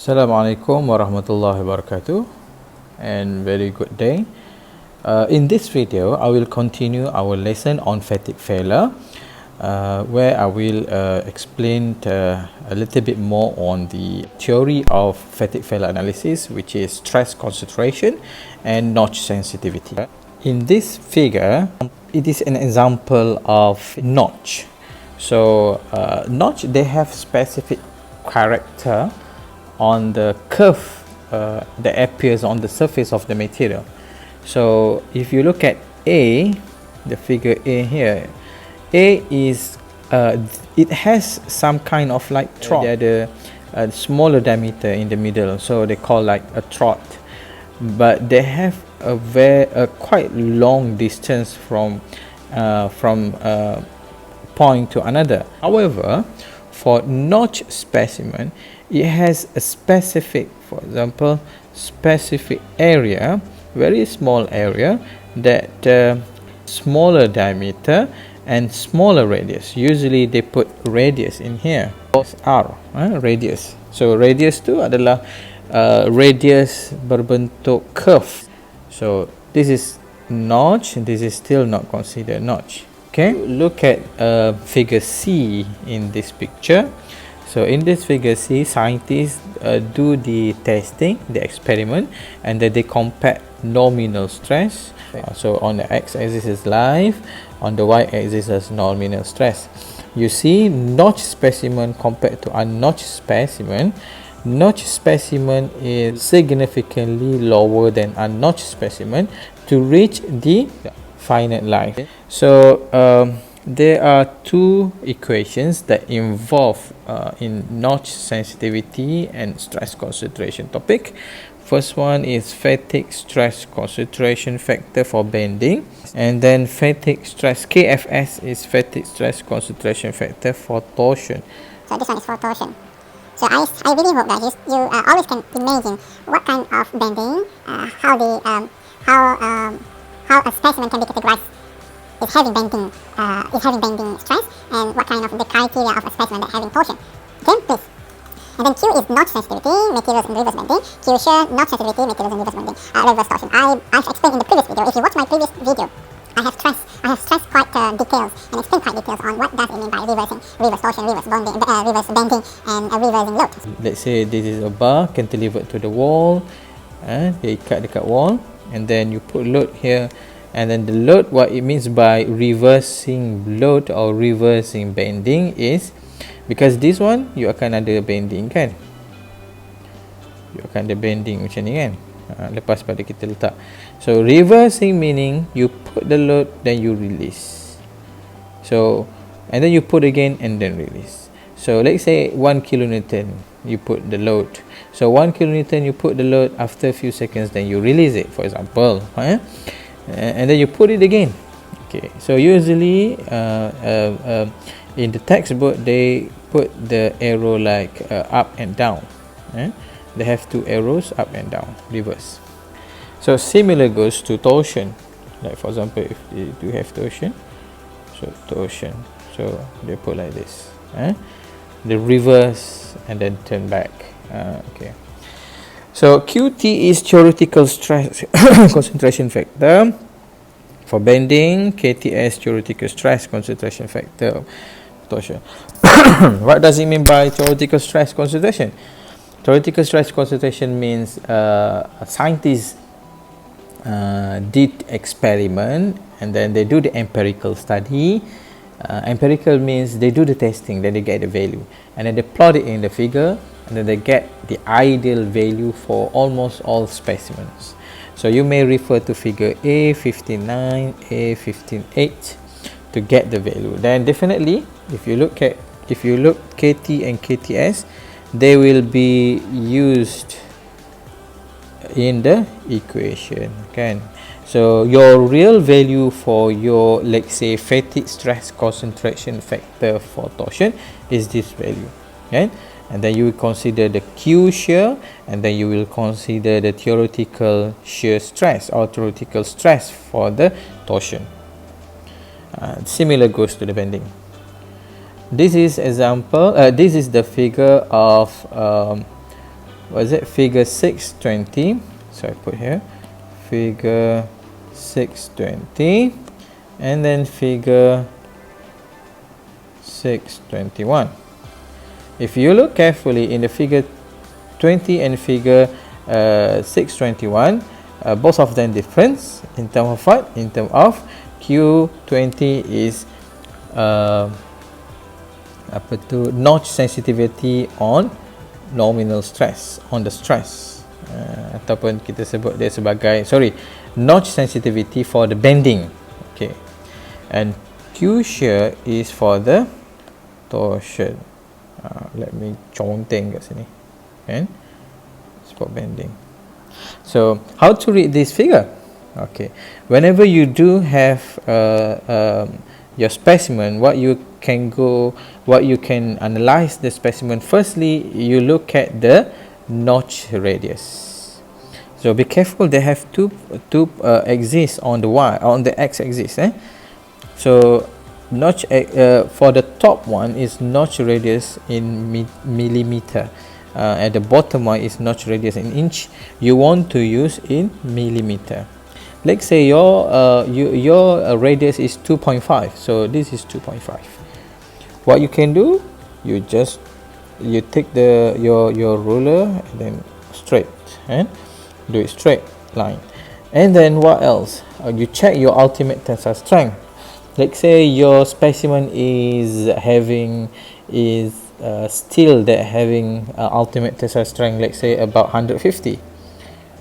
Assalamualaikum warahmatullahi wabarakatuh, and very good day. In this video, I will continue our lesson on fatigue failure, where I will explain a little bit more on the theory of fatigue failure analysis, which is stress concentration and notch sensitivity. In this figure, it is an example of notch. So notch, they have specific character on the curve that appears on the surface of the material. So if you look at A, the figure A here, A is it has some kind of like trot. They had a smaller diameter in the middle, so they call like a trot, but they have a quite long distance from point to another. However, for notch specimen, it has a specific, for example, specific area, very small area, that smaller diameter and smaller radius. Usually they put radius in here, R, radius. So radius tu adalah radius berbentuk curve. So this is notch, this is still not considered notch. Okay, look at figure C in this picture. So in this figure C, scientists do the testing, the experiment, and then they compare nominal stress. So on the x-axis is live, on the y-axis is nominal stress. You see, notch specimen compared to unnotched specimen, notched specimen is significantly lower than unnotched specimen to reach the finite life. So there are two equations that involve in notch sensitivity and stress concentration topic. First one is fatigue stress concentration factor for bending, and then fatigue stress, KFS is fatigue stress concentration factor for torsion. So this one is for torsion. So I really hope that you always can imagine what kind of bending, how a specimen can be categorized is having bending stress, and what kind of the criteria of a specimen that having torsion. Okay, please. And then Q is notch sensitivity, materials and reverse bending. Q shear, notch sensitivity, materials and reverse bending, reverse torsion. I've explained in the previous video. If you watch my previous video, I have stressed quite details and explained quite details on what does it mean by reversing, reverse torsion, reverse bending, and reversing load. Let's say this is a bar cantilevered to the wall, they cut dekat wall, and then you put load here. And then the load, what it means by reversing load or reversing bending is, because this one you akan ada bending kan, you akan ada bending macam ni kan, lepas pada kita letak. So reversing meaning you put the load then you release, so and then you put again and then release. So let's say 1 kilonewton you put the load, so 1 kilonewton you put the load, after a few seconds then you release it, for example, and then you put it again. Okay, so usually in the textbook they put the arrow like up and down. They have two arrows, up and down, reverse. So similar goes to torsion. Like for example, if you do have torsion, so torsion, so they put like this, the reverse and then turn back. Okay. So QT is theoretical stress concentration factor for bending, KTS theoretical stress concentration factor torsion. What does it mean by theoretical stress concentration? Theoretical stress concentration means scientists did experiment and then they do the empirical study. Empirical means they do the testing, then they get the value, and then they plot it in the figure, and then they get the ideal value for almost all specimens. So you may refer to figure A59, A158 to get the value. Then definitely, if you look KT and KTS, they will be used in the equation, kan? So your real value for your, let's say, fatigue stress concentration factor for torsion is this value, okay? And then you will consider the Q shear, and then you will consider the theoretical shear stress or theoretical stress for the torsion. Similar goes to the bending. This is example. This is the figure of what is it, figure 620. So I put here figure 620 and then figure 621. If you look carefully in the figure 20 and figure 621, both of them different in terms of what? In terms of Q20 is apa tu, notch sensitivity on nominal stress, on the stress, ataupun kita sebut dia sebagai, sorry, notch sensitivity for the bending. Okay, and Q shear is for the torsion. Let me conteng kat sini, kan, support bending. So how to read this figure? Okay, whenever you do have your specimen, what you can analyze the specimen, firstly you look at the notch radius. So be careful, they have two axes on the x-axis. So notch for the top one is notch radius in millimeter, at the bottom one is notch radius in inch. You want to use in millimeter. Let's say your radius is 2.5, so this is 2.5. What you can do, you take your ruler and then straight, and do it straight line. And then what else? You check your ultimate tensile strength. Let's say your specimen is still having ultimate tensile strength, let's say about 150.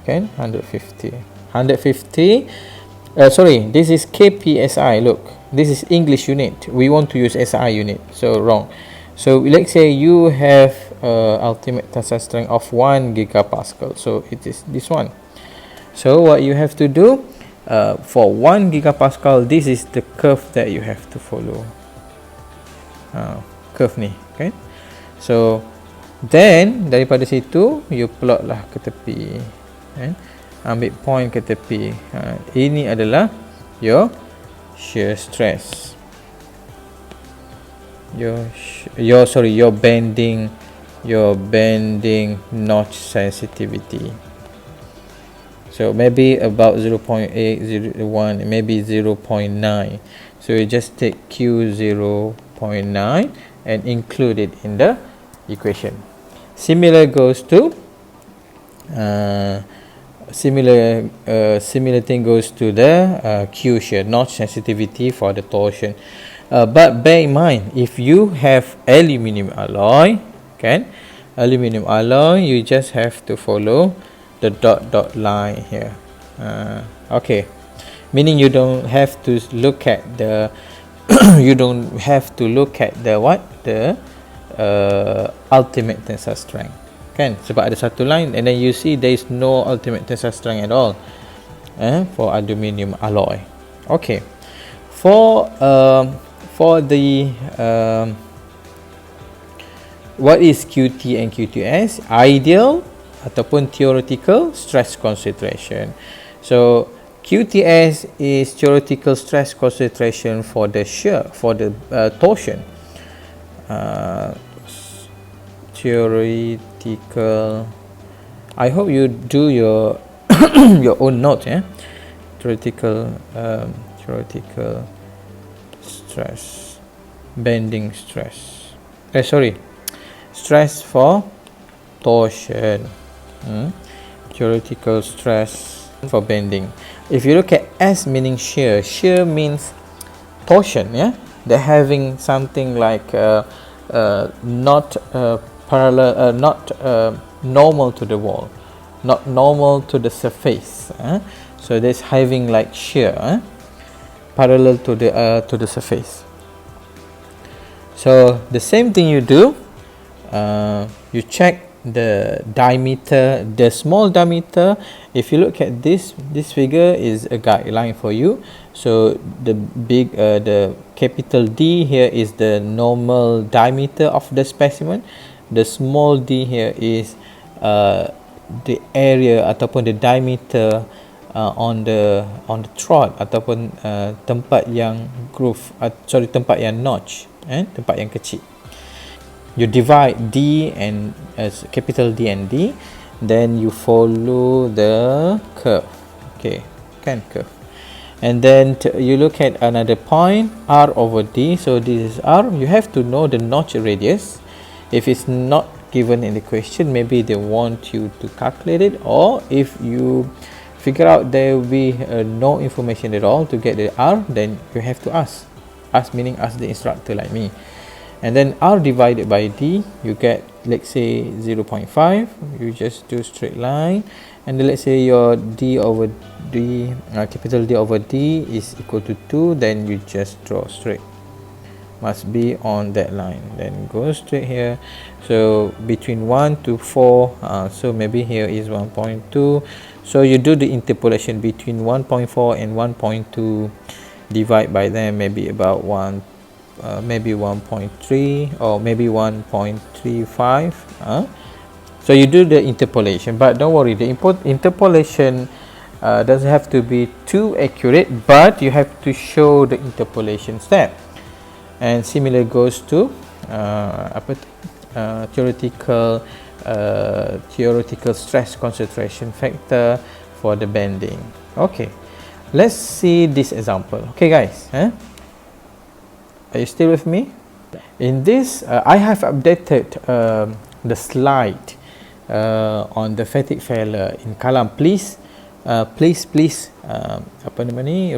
Okay, 150. Sorry, this is kpsi. Look, this is English unit. We want to use SI unit, so wrong. So let's say you have ultimate tensile strength of 1 gigapascal. So it is this one. So what you have to do, for 1 gigapascal, this is the curve that you have to follow. Curve ni, okay. So then daripada situ you plot lah ke tepi, kan? Ambil point ke tepi. Ini adalah your shear stress, your bending notch sensitivity. So maybe about 0.8, 0.1, maybe 0.9. So you just take Q 0.9 and include it in the equation. Similar goes to similar thing goes to the Q shear, notch sensitivity for the torsion. But bear in mind, if you have aluminium alloy, you just have to follow the dot line here. Okay, meaning you don't have to look at the ultimate tensile strength, kan? Sebab ada satu line and then you see there is no ultimate tensile strength at all for aluminium alloy. Okay, for the what is QT and QTS? Ideal ataupun theoretical stress concentration. So QTS is theoretical stress concentration for the shear, for the torsion. Theoretical, I hope you do your your own note, theoretical stress, bending stress, stress for torsion, theoretical stress for bending. If you look at S meaning shear means torsion, they're having something like not parallel, not normal to the wall, not normal to the surface. So that's having like shear, parallel to the surface. So the same thing you do, you check the diameter, the small diameter. If you look at this figure is a guideline for you. So the capital D here is the normal diameter of the specimen. The small d here is the area ataupun the diameter on the trod ataupun tempat yang groove, tempat yang notch, tempat yang kecil. You divide D and capital D and D, then you follow the curve. Okay, can curve, and then you look at another point, r over d. So this is r. You have to know the notch radius. If it's not given in the question, maybe they want you to calculate it, or if you figure out there will be no information at all to get the r, then you have to ask meaning ask the instructor like me. And then r divided by d, you get, let's say 0.5. you just do straight line, and then let's say your d over d, capital D over d is equal to 2, then you just draw straight, must be on that line, then go straight here. So between 1 to 4, so maybe here is 1.2. so you do the interpolation between 1.4 and 1.2, divide by them, maybe about 1, maybe 1.3 or maybe 1.35. So you do the interpolation, but don't worry, the interpolation doesn't have to be too accurate, but you have to show the interpolation step. And similar goes to theoretical stress concentration factor for the bending. Okay, let's see this example. Okay guys, are you still with me? In this I have updated the slide on the fatigue failure in Kalam. Please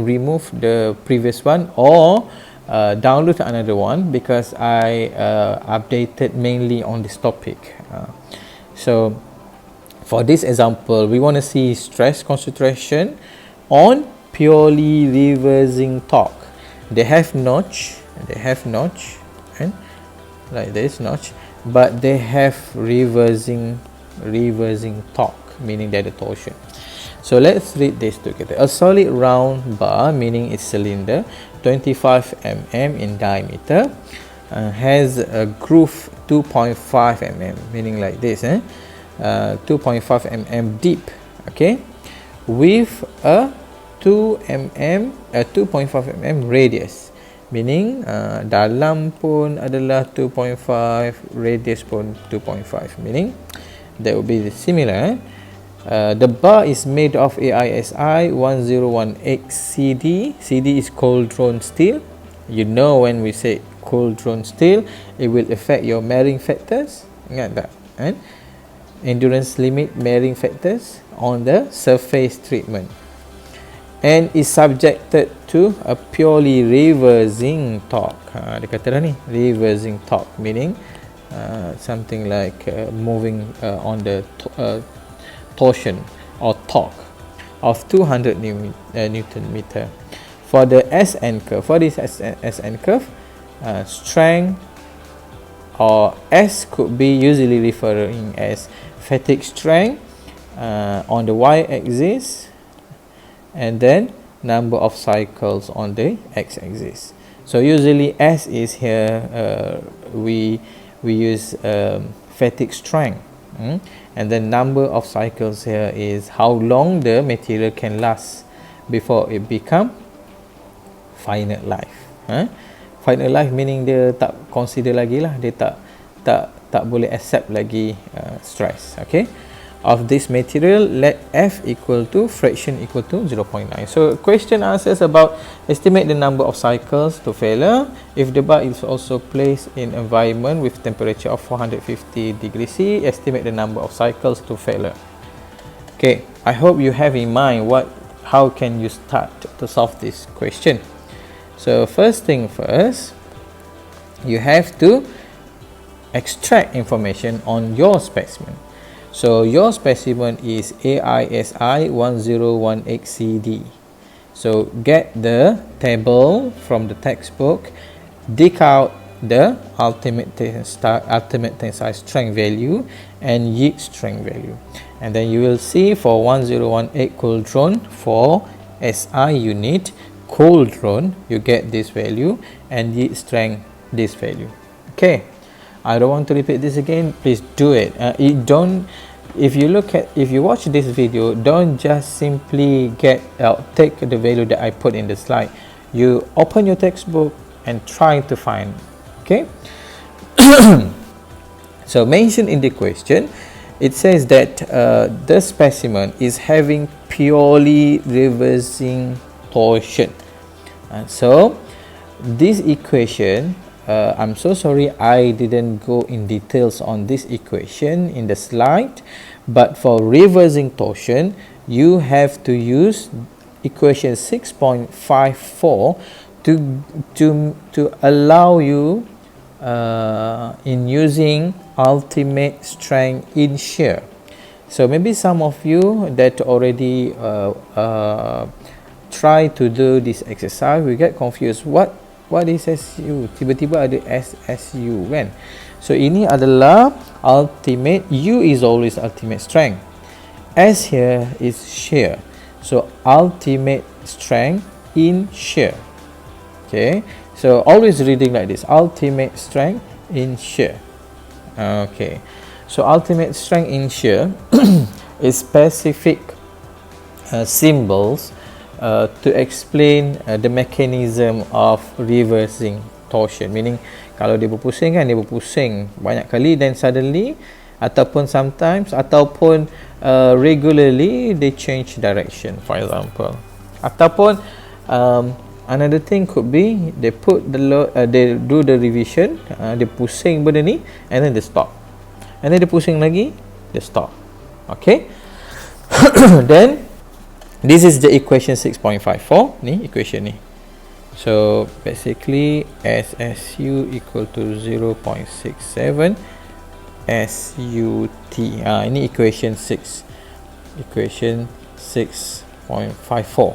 remove the previous one, or download another one, because I updated mainly on this topic. So for this example, we want to see stress concentration on purely reversing torque. They have notch, and like this notch, but they have reversing torque, meaning that the torsion. So let's read this together. A solid round bar, meaning it's cylinder, 25 mm in diameter, has a groove 2.5 mm, meaning like this, 2.5 mm deep, okay, with a 2.5 mm radius, meaning dalam pun adalah 2.5, radius pun 2.5, meaning that will be similar. The bar is made of AISI 1018 CD. CD is cold drawn steel. You know, when we say cold drawn steel, it will affect your marring factors. Ingat tak? And endurance limit marring factors on the surface treatment, and is subjected to a purely reversing torque. Dia kata dah ni, reversing torque, meaning something like moving on the torsion or torque of 200 Newton meter. For the SN curve, for this SN curve, strength, or S could be usually referring as fatigue strength on the y-axis, and then number of cycles on the x-axis. So usually S is here, we use fatigue strength, and then number of cycles here is how long the material can last before it become finite life. Finite life meaning dia tak consider lagi lah, dia tak boleh accept lagi stress. Okay, of this material, let F equal to fraction equal to 0.9. So question answers about estimate the number of cycles to failure if the bar is also placed in environment with temperature of 450 degrees C. Estimate the number of cycles to failure. Okay, I hope you have in mind how can you start to solve this question. So first thing first, you have to extract information on your specimen. So your specimen is AISI 1018 CD. So get the table from the textbook, dig out the ultimate tensile strength value and yield strength value, and then you will see for 1018 cold drawn for SI unit, cold drawn you get this value, and yield strength this value. Okay, I don't want to repeat this again, please do it. If you watch this video, don't just simply take the value that I put in the slide. You open your textbook and try to find. Okay. So mentioned in the question, it says that the specimen is having purely reversing torsion. So this equation, I'm so sorry I didn't go in details on this equation in the slide, but for reversing torsion you have to use equation 6.54 to allow you in using ultimate strength in shear. So maybe some of you that already try to do this exercise will get confused, what is SU, tiba-tiba ada SSU kan. So ini adalah ultimate, U is always ultimate strength, S here is shear, so ultimate strength in shear. Okay, so always reading like this, ultimate strength in shear. Okay, so ultimate strength in shear is specific symbols to explain the mechanism of reversing torsion, meaning kalau dia berpusing kan, dia berpusing banyak kali, then suddenly ataupun sometimes ataupun regularly they change direction, for example. Ataupun another thing could be they put the load, they do the revision, dia pusing benda ni and then they stop, and then dia pusing lagi, they stop. Okay. Then this is the equation 6.54 ni, equation ni. So basically SSU equal to 0.67 SUT. Ini equation 6, equation 6.54.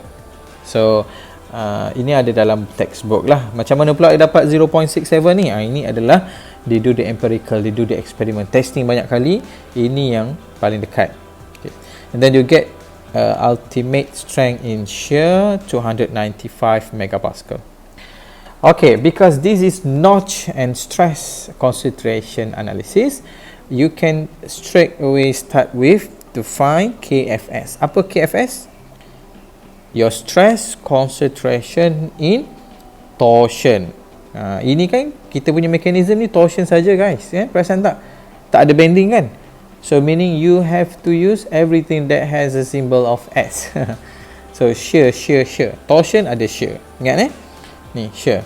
So ini ada dalam textbook lah. Macam mana pula dia dapat 0.67 ni? Ini adalah they do the empirical, they do the experiment, testing banyak kali. Ini yang paling dekat. Okay. And then you get ultimate strength in shear 295 megapascal. Okay, because this is notch and stress concentration analysis, you can straight away start with to find KFS. Apa KFS? Your stress concentration in torsion. Ini kan kita punya mechanism ni torsion saja guys, perasan tak? Tak ada bending kan? So meaning you have to use everything that has a symbol of S. So shear, shear, shear. Torsion ada shear. Ingat ni shear.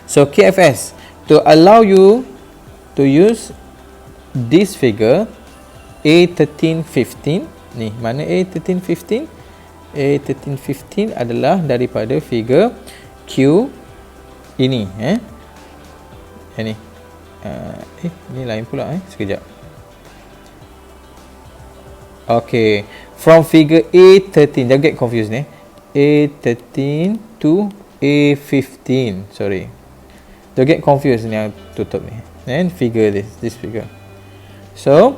So KFS, to allow you to use this figure A1315. Ni mana A1315? A1315 adalah daripada figure Q ini. Ini. Ni lain pula sekejap. Okay, from figure A13, don't get confused ni. A13 to A15, sorry. Don't get confused ni, tutup ni. And figure this figure. So,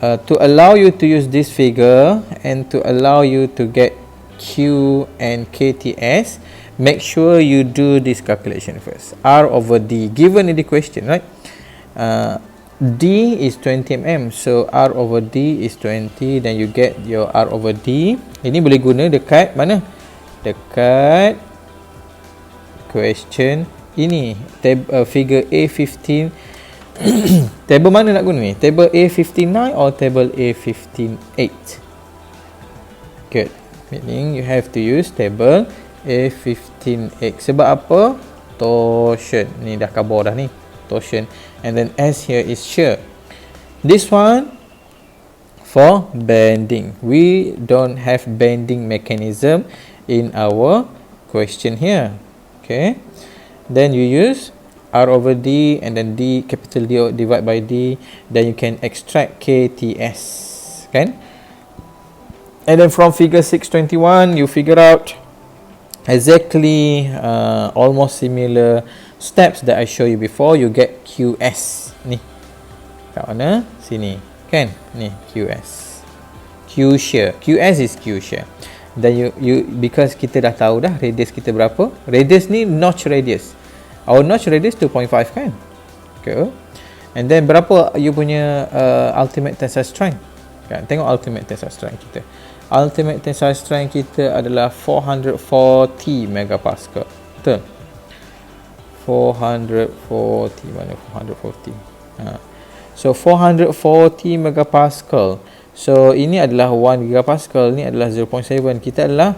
to allow you to use this figure and to allow you to get Q and KTS, make sure you do this calculation first. R over D, given in the question, right? D is 20 mm, so R over D is 20, then you get your R over D. Ini boleh guna dekat mana? Dekat question ini, figure A15. Table mana nak guna ni? Table A59 or table A158? Good. Meaning you have to use table A158. Sebab apa? Torsion. Ni dah khabar dah ni. Torsion. And then S here is shear. This one for bending. We don't have bending mechanism in our question here. Okay. Then you use R over D and then D, capital D divide by D. Then you can extract KTS. Kan? And then from figure 621, you figure out exactly almost similar steps that I show you before. You get QS ni kat mana? Sini kan? Ni QS, Q shear. QS is Q shear. Then you because kita dah tahu dah radius kita berapa. Radius ni notch radius. Our notch radius 2.5 kan? Okay. And then berapa you punya ultimate tensile strength? Kan? Tengok ultimate tensile strength kita. Ultimate tensile strength kita adalah 440 megapascal. Betul? 440, mana 440? So 440 megapascal. So ini adalah 1 gigapascal, ni adalah 0.7. Kita adalah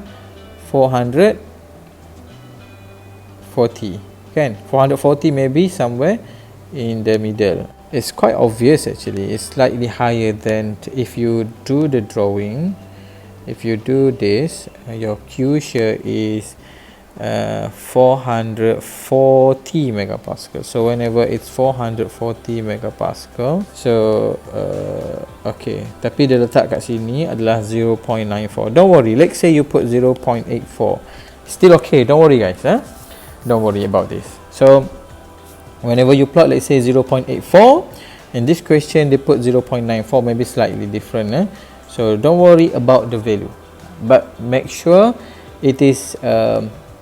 440, kan? 440 maybe somewhere in the middle. It's quite obvious actually. It's slightly higher than if you do the drawing. If you do this, your Q here is 440 megapascal. So whenever it's 440 megapascal, so okay, tapi dia letak kat sini adalah 0.94. Don't worry, let's say you put 0.84, still okay, don't worry guys, don't worry about this. So whenever you plot, let's say 0.84, in this question they put 0.94, maybe slightly different, so don't worry about the value, but make sure it is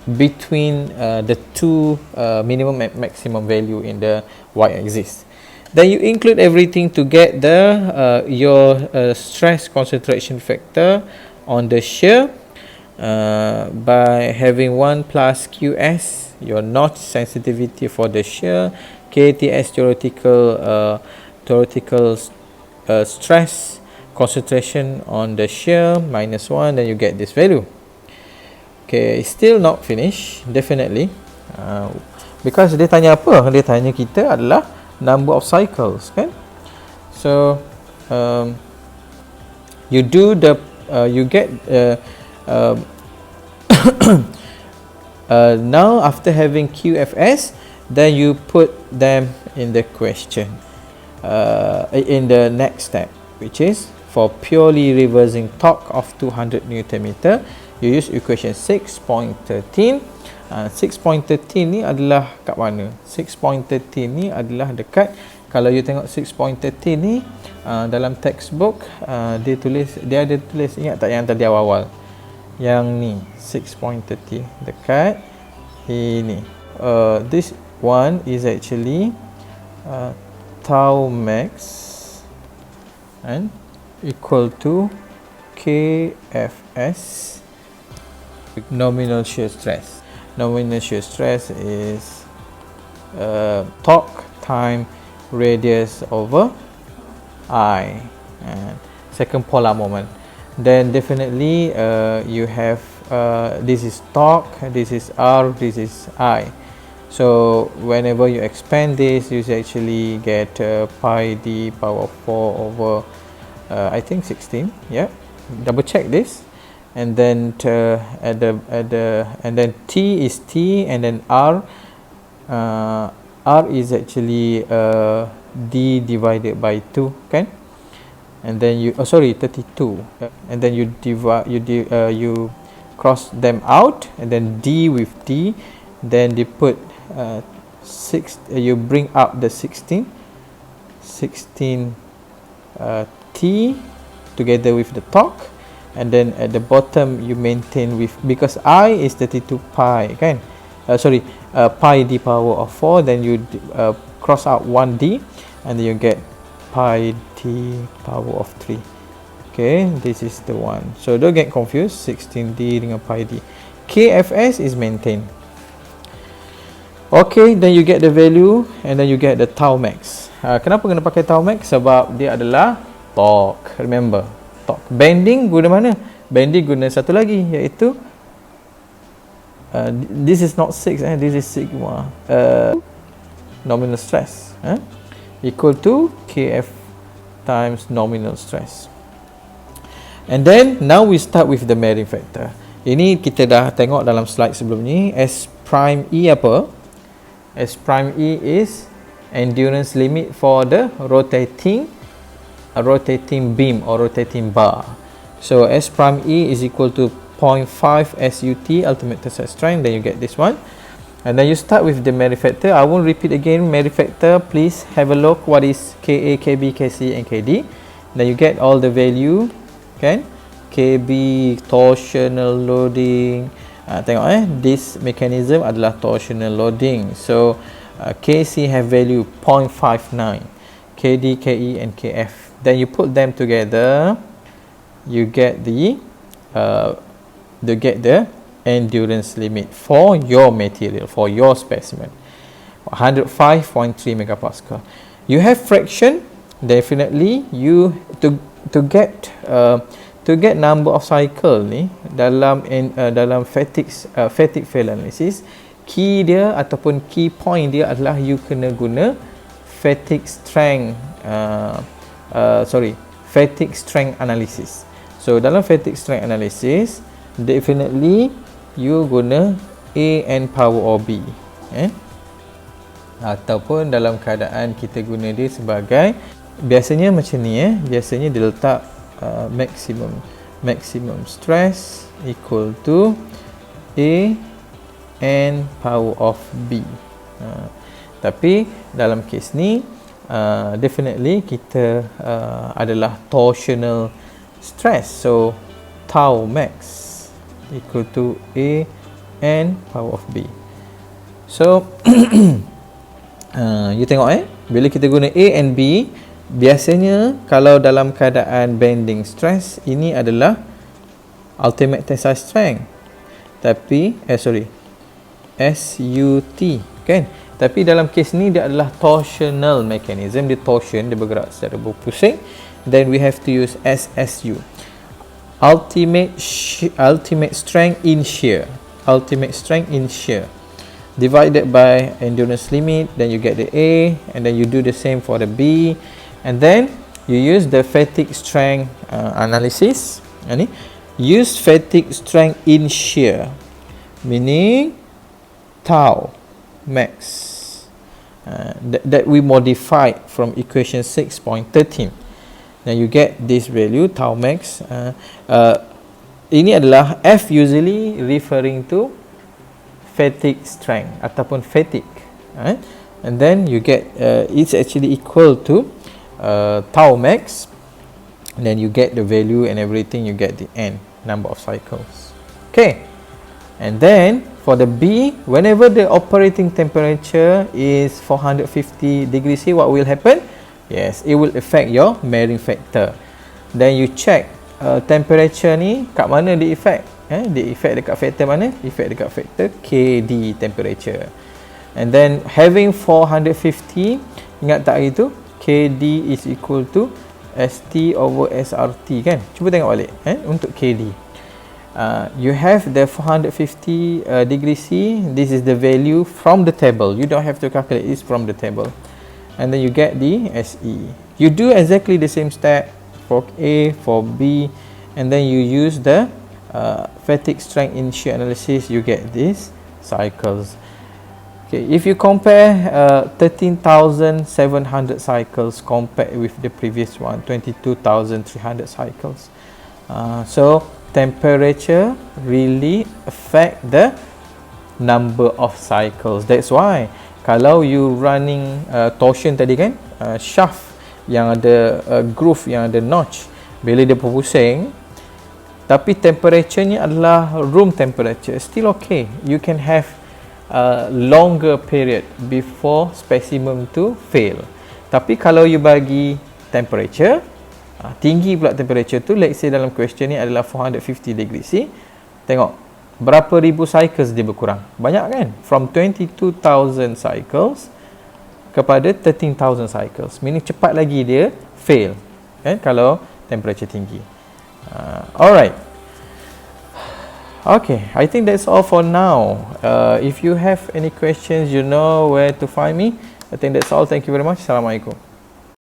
between the two minimum and maximum value in the y-axis. Then you include everything to get the your stress concentration factor on the shear by having 1 plus QS, your notch sensitivity for the shear, KTS theoretical stress concentration on the shear minus 1, then you get this value. Okay, still not finished, definitely, because dia tanya apa? Dia tanya kita adalah number of cycles, kan? So you do the you get now after having QFS, then you put them in the question in the next step, which is for purely reversing torque of 200 Newton meter. You use equation 6.13. 6.13 ni adalah kat mana? 6.13 ni adalah dekat, kalau you tengok 6.13 ni dalam textbook, dia ada tulis, ingat tak yang tadi awal-awal? Yang ni 6.30 dekat ini. This one is actually tau max and equal to KFS, nominal shear stress. Nominal shear stress is torque time radius over I, and second polar moment. Then definitely you have this is torque, this is R, this is I. So whenever you expand this, you actually get pi d power 4 over I think 16. Yeah, double check this. And then and then T is T, and then R is actually D divided by 2, kan? And then you 32, and then you divide, you cross them out, and then D with D, then they put 6, you bring up the 16 T together with the torque. And then at the bottom you maintain with, because I is 32 pi, kan? Pi d power of 4, then you cross out 1d, and then you get pi d power of 3. Okay, this is the one. So don't get confused, 16d dengan pi d. KFS is maintained. Okay, then you get the value, and then you get the tau max. Kenapa kena pakai tau max? Sebab dia adalah torque, remember. Torque. Bending guna mana? Bending guna satu lagi, iaitu this is not 6, this is sigma nominal stress equal to Kf times nominal stress. And then now we start with the Merrin factor. Ini kita dah tengok dalam slide sebelum ni. S prime E apa? S prime E is endurance limit for the rotating beam or rotating bar. So S prime E is equal to 0.5 SUT, ultimate tensile strength. Then you get this one, and then you start with the Merrin factor. I won't repeat again. Merrin factor, please have a look what is Ka, Kb, Kc and Kd. Then you get all the value, kan? Kb torsional loading, tengok this mechanism adalah torsional loading. So Kc have value 0.59, Kd, Ke and Kf. Then you put them together, you get the endurance limit for your material, for your specimen, 105.3 megapascal. You have fraction definitely you to get number of cycle ni dalam fatigue fail analysis, key dia ataupun key point dia adalah you kena guna fatigue strength fatigue strength analysis. So dalam fatigue strength analysis, definitely you guna A n power of B, ataupun dalam keadaan kita guna dia sebagai, biasanya macam ni, biasanya dia letak maximum stress equal to A n power of B. Tapi dalam kes ni definitely kita adalah torsional stress, so tau max equal to A n power of B. So you tengok bila kita guna A and B, biasanya kalau dalam keadaan bending stress, ini adalah ultimate tensile strength, tapi SUT kan. Tapi dalam kes ni dia adalah torsional mechanism, dia torsion, dia bergerak secara berpusing. Then we have to use SSU, ultimate strength in shear, divided by endurance limit, then you get the A, and then you do the same for the B, and then you use the fatigue strength analysis. Use fatigue strength in shear, meaning tau max, that we modified from equation 6.13. Now you get this value tau max. Ini adalah F usually referring to fatigue strength ataupun fatigue, and then you get it's actually equal to tau max, and then you get the value and everything, you get the n number of cycles. Okay, and then for the B, whenever the operating temperature is 450 degrees C, what will happen? Yes, it will affect your marring factor. Then you check temperature ni kat mana dia effect. Dia effect dekat factor mana? Effect dekat factor KD temperature. And then having 450, ingat tak itu? KD is equal to ST over SRT kan? Cuba tengok balik untuk KD. You have the 450 degrees C. This is the value from the table. You don't have to calculate this from the table. And then you get the SE. You do exactly the same step for A, for B, and then you use the fatigue strength in shear analysis, you get these cycles. Okay, if you compare 13,700 cycles compared with the previous one, 22,300 cycles. So temperature really affect the number of cycles. That's why kalau you running torsion tadi kan, shaft yang ada groove, yang ada notch, bila dia berpusing tapi temperaturenya adalah room temperature, still okay, you can have a longer period before specimen to fail. Tapi kalau you bagi temperature tinggi pula, temperature tu let's say dalam question ni adalah 450 degree C, tengok berapa ribu cycles dia berkurang, banyak kan, from 22,000 cycles kepada 13,000 cycles, meaning cepat lagi dia fail kan kalau temperature tinggi. Alright, okay, I think that's all for now. If you have any questions, you know where to find me. I think that's all. Thank you very much. Assalamualaikum.